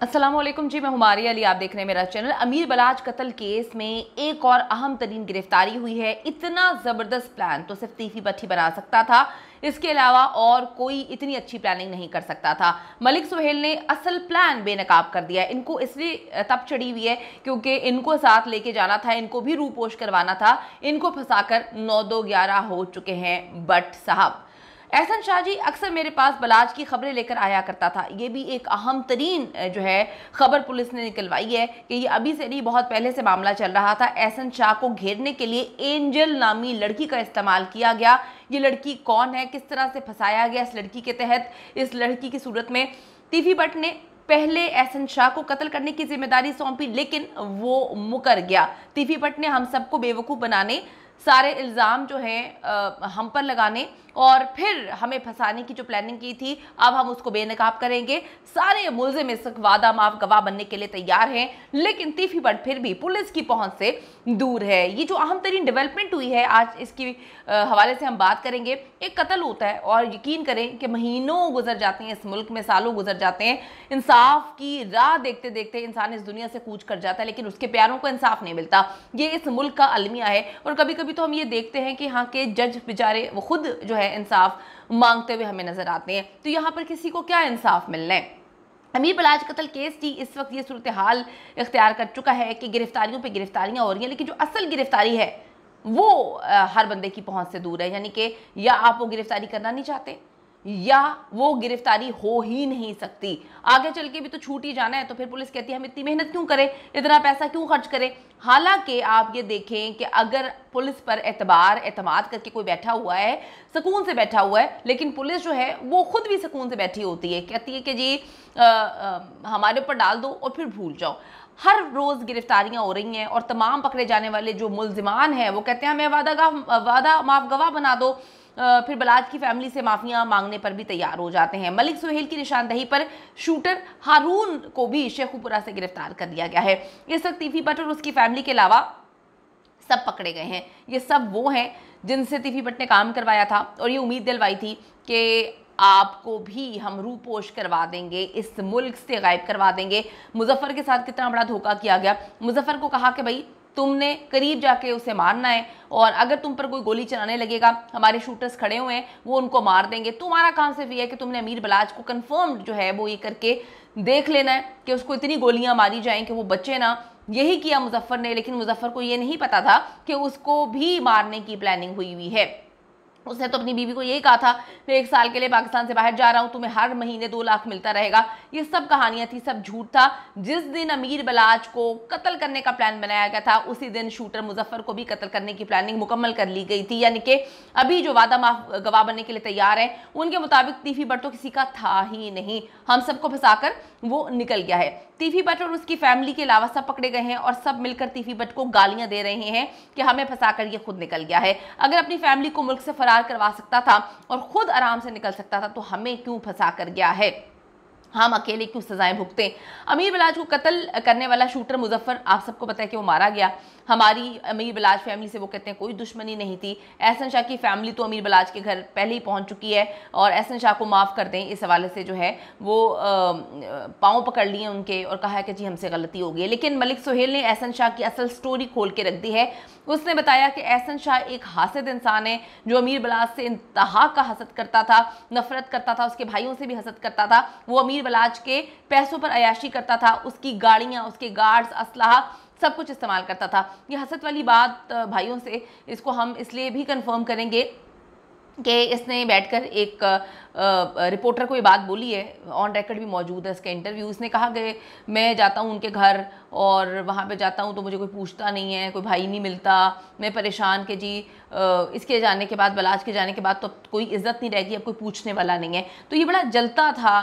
अस्सलामुअलैकुम जी, मैं हुमारिया अली, आप देख रहे हैं मेरा चैनल। अमीर बलाच कत्ल केस में एक और अहम तरीन गिरफ्तारी हुई है। इतना ज़बरदस्त प्लान तो सिर्फ तीफी भट्टी बना सकता था, इसके अलावा और कोई इतनी अच्छी प्लानिंग नहीं कर सकता था। मलिक सुहेल ने असल प्लान बेनकाब कर दिया। इनको इसलिए तब चढ़ी हुई है क्योंकि इनको साथ लेके जाना था, इनको भी रूपोश करवाना था। इनको फंसाकर 9-2-11 हो चुके हैं बट साहब। एहसन शाह जी अक्सर मेरे पास बलाच की खबरें लेकर आया करता था। ये भी एक अहम तरीन जो है खबर पुलिस ने निकलवाई है कि ये अभी से नहीं, बहुत पहले से मामला चल रहा था। एहसन शाह को घेरने के लिए एंजल नामी लड़की का इस्तेमाल किया गया। ये लड़की कौन है, किस तरह से फंसाया गया इस लड़की के तहत? इस लड़की की सूरत में तीफी भट्ट ने पहले एहसन शाह को कत्ल करने की जिम्मेदारी सौंपी, लेकिन वो मुकर गया। तीफी भट्ट ने हम सबको बेवकूफ़ बनाने, सारे इल्ज़ाम जो हैं हम पर लगाने और फिर हमें फंसाने की जो प्लानिंग की थी, अब हम उसको बेनकाब करेंगे। सारे मुल्ज़िम इस वादा माफ गवाह बनने के लिए तैयार हैं, लेकिन तीफी भट्ट फिर भी पुलिस की पहुंच से दूर है। ये जो अहम तरीन डेवलपमेंट हुई है आज, इसकी हवाले से हम बात करेंगे। एक कत्ल होता है और यकीन करें कि महीनों गुजर जाते हैं, इस मुल्क में सालों गुजर जाते हैं। इंसाफ की राह देखते देखते इंसान इस दुनिया से कूच कर जाता है, लेकिन उसके प्यारों को इंसाफ नहीं मिलता। ये इस मुल्क का अलमिया है। और कभी कभी तो हम ये देखते हैं कि यहाँ के जज बेचारे वो खुद जो है इंसाफ मांगते हुए हमें नजर आते हैं। तो यहाँ पर किसी को क्या इंसाफ मिलना है? अमीर बलाच कत्ल केस की इस वक्त ये सूरत हाल इख्तियार कर चुका है कि गिरफ्तारियों पे गिरफ्तारियां हो रही हैं, लेकिन जो असल गिरफ्तारी है वो हर बंदे की पहुंच से दूर है। यानी कि या आप वो गिरफ्तारी करना नहीं चाहते या वो गिरफ्तारी हो ही नहीं सकती। आगे चल के भी तो छूट ही जाना है, तो फिर पुलिस कहती है हम इतनी मेहनत क्यों करें, इतना पैसा क्यों खर्च करें। हालांकि आप ये देखें कि अगर पुलिस पर एतमाद करके कोई बैठा हुआ है, सुकून से बैठा हुआ है, लेकिन पुलिस जो है वो खुद भी सुकून से बैठी होती है, कहती है कि जी हमारे ऊपर डाल दो और फिर भूल जाओ। हर रोज़ गिरफ्तारियां हो रही हैं और तमाम पकड़े जाने वाले जो मुल्जिमान हैं वो कहते हैं हमें वादा माफ गवाह बना दो। फिर बलाच की फैमिली से माफियां मांगने पर भी तैयार हो जाते हैं। मलिक सुहेल की निशानदही पर शूटर हारून को भी शेखुपुरा से गिरफ्तार कर लिया गया है। इस वक्त तीफी भट्ट और उसकी फैमिली के अलावा सब पकड़े गए हैं। ये सब वो हैं जिनसे तीफी भट्ट ने काम करवाया था और ये उम्मीद दिलवाई थी कि आपको भी हम रूपोश करवा देंगे, इस मुल्क से गायब करवा देंगे। मुजफ्फर के साथ कितना बड़ा धोखा किया गया। मुजफ्फर को कहा कि भाई तुमने करीब जाके उसे मारना है और अगर तुम पर कोई गोली चलाने लगेगा, हमारे शूटर्स खड़े हुए हैं, वो उनको मार देंगे। तुम्हारा काम सिर्फ ये है कि तुमने अमीर बलाच को कंफर्म जो है वो ये करके देख लेना है कि उसको इतनी गोलियां मारी जाएं कि वो बचे ना। यही किया मुजफ्फर ने, लेकिन मुजफ्फर को ये नहीं पता था कि उसको भी मारने की प्लानिंग हुई हुई है। उसने तो अपनी बीवी को यही कहा था मैं 1 साल के लिए पाकिस्तान से बाहर जा रहा हूं, तुम्हें हर महीने 2 लाख मिलता रहेगा। ये सब कहानियां थी, सब झूठ था। जिस दिन अमीर बलाच को कत्ल करने का प्लान बनाया गया था, उसी दिन शूटर मुजफ्फर को भी कत्ल करने की प्लानिंग मुकम्मल कर ली गई थी। यानी कि अभी जो वादा माफ गवाह बनने के लिए तैयार है उनके मुताबिक तीफी भट्ट तो किसी का था ही नहीं, हम सबको फंसाकर वो निकल गया है। तीफी भट्ट और उसकी फैमिली के अलावा सब पकड़े गए हैं और सब मिलकर तीफी भट्ट को गालियां दे रहे हैं कि हमें फंसाकर ये खुद निकल गया है। अगर अपनी फैमिली को मुल्क से फरार करवा सकता था और खुद आराम से निकल सकता था तो हमें क्यों फंसा कर गया है, हम अकेले क्यों सजाएं भुगतें। अमीर बलाच को कत्ल करने वाला शूटर मुजफ्फर, आप सबको पता है कि वो मारा गया। हमारी अमीर बलाच फैमिली से वो कहते हैं कोई दुश्मनी नहीं थी। एहसन शाह की फैमिली तो अमीर बलाच के घर पहले ही पहुंच चुकी है और एहसन शाह को माफ़ कर दें, इस हवाले से जो है वो पाँव पकड़ लिए उनके और कहा है कि जी हमसे गलती हो गई है। लेकिन मलिक सुहेल ने एहसन शाह की असल स्टोरी खोल के रख दी है। उसने बताया कि एहसन शाह एक हासिद इंसान है जो अमीर बलाच से इंतहा का हसद करता था, नफरत करता था, उसके भाइयों से भी हसद करता था। वो अमीर बलाच के पैसों पर अयाशी करता था, उसकी गाड़ियाँ, उसके गार्ड्स, असलहा सब कुछ इस्तेमाल करता था। ये हसद वाली बात भाइयों से इसको हम इसलिए भी कंफर्म करेंगे कि इसने बैठकर एक रिपोर्टर को ये बात बोली है, ऑन रिकॉर्ड भी मौजूद है इसका इंटरव्यू। उसने कहा कि मैं जाता हूँ उनके घर और वहाँ पे जाता हूँ तो मुझे कोई पूछता नहीं है, कोई भाई नहीं मिलता, मैं परेशान कि जी इसके जाने के बाद, बलाच के जाने के बाद तो कोई इज़्ज़त नहीं रहेगी, अब कोई पूछने वाला नहीं है। तो ये बड़ा जलता था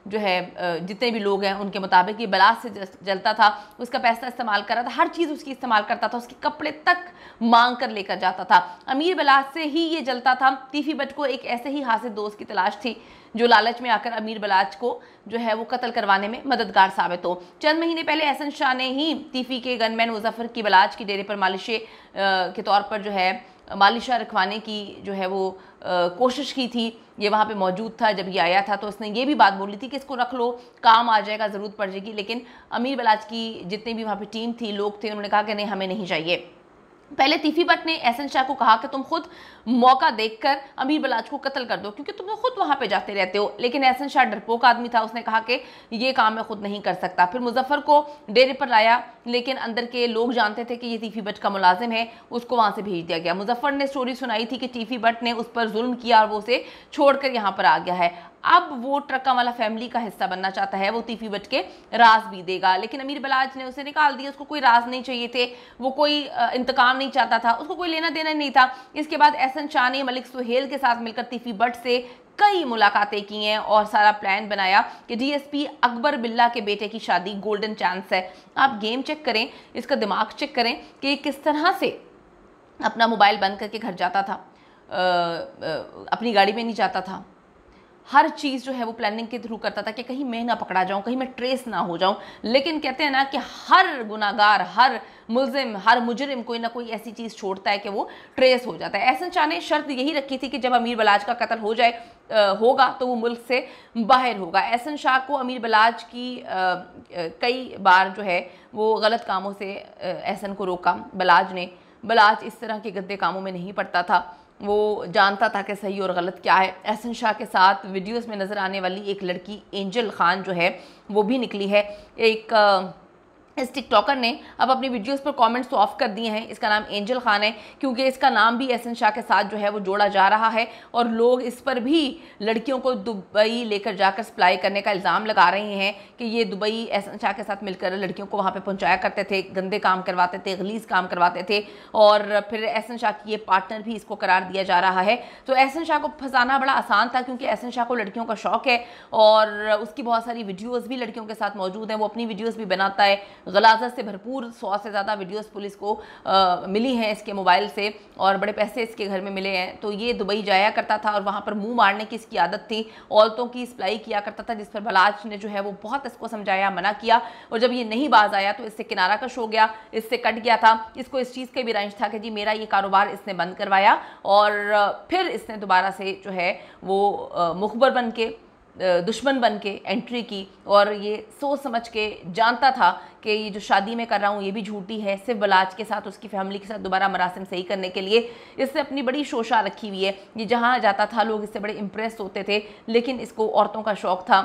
जो है जितने भी लोग हैं उनके मुताबिक, ये बलाच से जलता था। उसका पैसा इस्तेमाल कर रहा था, हर चीज़ उसकी इस्तेमाल करता था, उसके कपड़े तक मांग कर लेकर जाता था। अमीर बलाच से ही ये जलता था। तीफी भट्ट को एक ऐसे ही हासिल दोस्त की तलाश थी जो लालच में आकर अमीर बलाच को जो है वो कत्ल करवाने में मददगार साबित हो। चंद महीने पहले एहसन शाह ने ही तीफी के गनमैन मुजफ्फर की बलाच की डेरे पर मालिशे के तौर पर जो है मालिशा रखवाने की जो है वो कोशिश की थी। ये वहाँ पे मौजूद था जब ये आया था, तो उसने ये भी बात बोली थी कि इसको रख लो, काम आ जाएगा, ज़रूरत पड़ जाएगी। लेकिन अमीर बलाच की जितनी भी वहाँ पे टीम थी, लोग थे, उन्होंने कहा कि नहीं, हमें नहीं चाहिए। पहले तीफी भट्ट ने एहसन शाह को कहा कि तुम खुद मौका देखकर अमीर बलाच को कत्ल कर दो, क्योंकि तुम खुद वहां पे जाते रहते हो। लेकिन एहसन शाह डरपोक आदमी था, उसने कहा कि ये काम मैं खुद नहीं कर सकता। फिर मुजफ्फर को डेरे पर लाया, लेकिन अंदर के लोग जानते थे कि ये तीफी भट्ट का मुलाजिम है, उसको वहां से भेज दिया गया। मुजफ्फर ने स्टोरी सुनाई थी कि तीफी भट्ट ने उस पर जुल्म किया और वो उसे छोड़कर यहाँ पर आ गया है। अब वो ट्रक्का वाला फैमिली का हिस्सा बनना चाहता है, वो तीफी भट्ट के राज भी देगा। लेकिन अमीर बलाच ने उसे निकाल दिया, उसको कोई राज नहीं चाहिए थे, वो कोई इंतकाम नहीं चाहता था, उसको कोई लेना देना नहीं था। इसके बाद एहसन शाह ने मलिक सुहेल के साथ मिलकर तीफी भट्ट से कई मुलाकातें की हैं और सारा प्लान बनाया कि डीएसपी अकबर बिल्ला के बेटे की शादी गोल्डन चांस है। आप गेम चेक करें, इसका दिमाग चेक करें कि किस तरह से अपना मोबाइल बंद करके घर जाता था, अपनी गाड़ी में नहीं जाता था। हर चीज़ जो है वो प्लानिंग के थ्रू करता था कि कहीं मैं ना पकड़ा जाऊं, कहीं मैं ट्रेस ना हो जाऊं। लेकिन कहते हैं ना कि हर गुनाहगार, हर मुल्जिम, हर मुजरिम कोई ना कोई ऐसी चीज़ छोड़ता है कि वो ट्रेस हो जाता है। एहसन शाह ने शर्त यही रखी थी कि जब अमीर बलाच का कत्ल हो जाए होगा तो वो मुल्क से बाहर होगा। एहसन शाह को अमीर बलाच की कई बार जो है वो गलत कामों से एहसन को रोका बलाच ने। बलाच इस तरह के गंदे कामों में नहीं पड़ता था, वो जानता था कि सही और गलत क्या है। एहसन शाह के साथ वीडियोस में नज़र आने वाली एक लड़की एंजल खान जो है वो भी निकली है। इस टिकटॉकर ने अब अपनी वीडियोस पर कमेंट्स तो ऑफ कर दिए हैं। इसका नाम एंजल खान है क्योंकि इसका नाम भी एहसन शाह के साथ जो है वो जोड़ा जा रहा है और लोग इस पर भी लड़कियों को दुबई लेकर जाकर सप्लाई करने का इल्ज़ाम लगा रहे हैं कि ये दुबई एहसन शाह के साथ मिलकर लड़कियों को वहाँ पे पहुँचाया करते थे, गंदे काम करवाते थे, गलीज़ काम करवाते थे और फिर एहसन शाह की ये पार्टनर भी इसको करार दिया जा रहा है। तो एहसन शाह को फंसाना बड़ा आसान था क्योंकि एहसन शाह को लड़कियों का शौक़ है और उसकी बहुत सारी वीडियोज़ भी लड़कियों के साथ मौजूद हैं। वो अपनी वीडियोज़ भी बनाता है, गलाजत से भरपूर 100 से ज़्यादा वीडियोस पुलिस को मिली हैं इसके मोबाइल से और बड़े पैसे इसके घर में मिले हैं। तो ये दुबई जाया करता था और वहाँ पर मुंह मारने की इसकी आदत थी, औरतों की सप्लाई किया करता था, जिस पर बलाच ने जो है वो बहुत इसको समझाया, मना किया और जब ये नहीं बाज आया तो इससे किनारा कश हो गया, इससे कट गया था। इसको इस चीज़ का भी रंज था कि जी मेरा ये कारोबार इसने बंद करवाया और फिर इसने दोबारा से जो है वो मुखबर बन के, दुश्मन बन के एंट्री की और ये सोच समझ के जानता था कि ये जो शादी मैं कर रहा हूँ ये भी झूठी है, सिर्फ बलाच के साथ, उसकी फैमिली के साथ दोबारा मरासिम सही करने के लिए। इससे अपनी बड़ी शोशा रखी हुई है, ये जहाँ जाता था लोग इससे बड़े इम्प्रेस होते थे, लेकिन इसको औरतों का शौक़ था।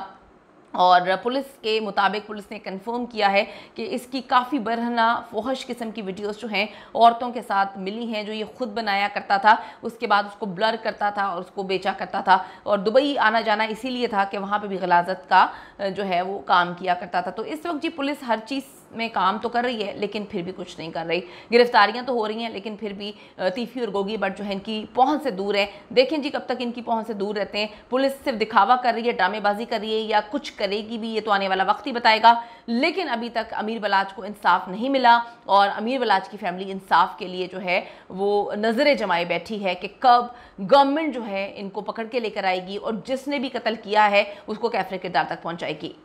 और पुलिस के मुताबिक पुलिस ने कंफर्म किया है कि इसकी काफ़ी बरहना फोहश किस्म की वीडियोस जो हैं औरतों के साथ मिली हैं, जो ये खुद बनाया करता था, उसके बाद उसको ब्लर करता था और उसको बेचा करता था। और दुबई आना जाना इसीलिए था कि वहाँ पे भी गलाजत का जो है वो काम किया करता था। तो इस वक्त जी पुलिस हर चीज़ में काम तो कर रही है लेकिन फिर भी कुछ नहीं कर रही। गिरफ्तारियां तो हो रही हैं लेकिन फिर भी तीफी और गोगी भट्ट जो है इनकी पहुंच से दूर है। देखें जी कब तक इनकी पहुंच से दूर रहते हैं। पुलिस सिर्फ दिखावा कर रही है, ड्रामेबाजी कर रही है या कुछ करेगी भी, ये तो आने वाला वक्त ही बताएगा। लेकिन अभी तक अमीर बलाच को इंसाफ नहीं मिला और अमीर बलाच की फैमिली इंसाफ के लिए जो है वो नज़रें जमाए बैठी है कि कब गवर्नमेंट जो है इनको पकड़ के लेकर आएगी और जिसने भी कत्ल किया है उसको कैफरे किरदार तक पहुँचाएगी।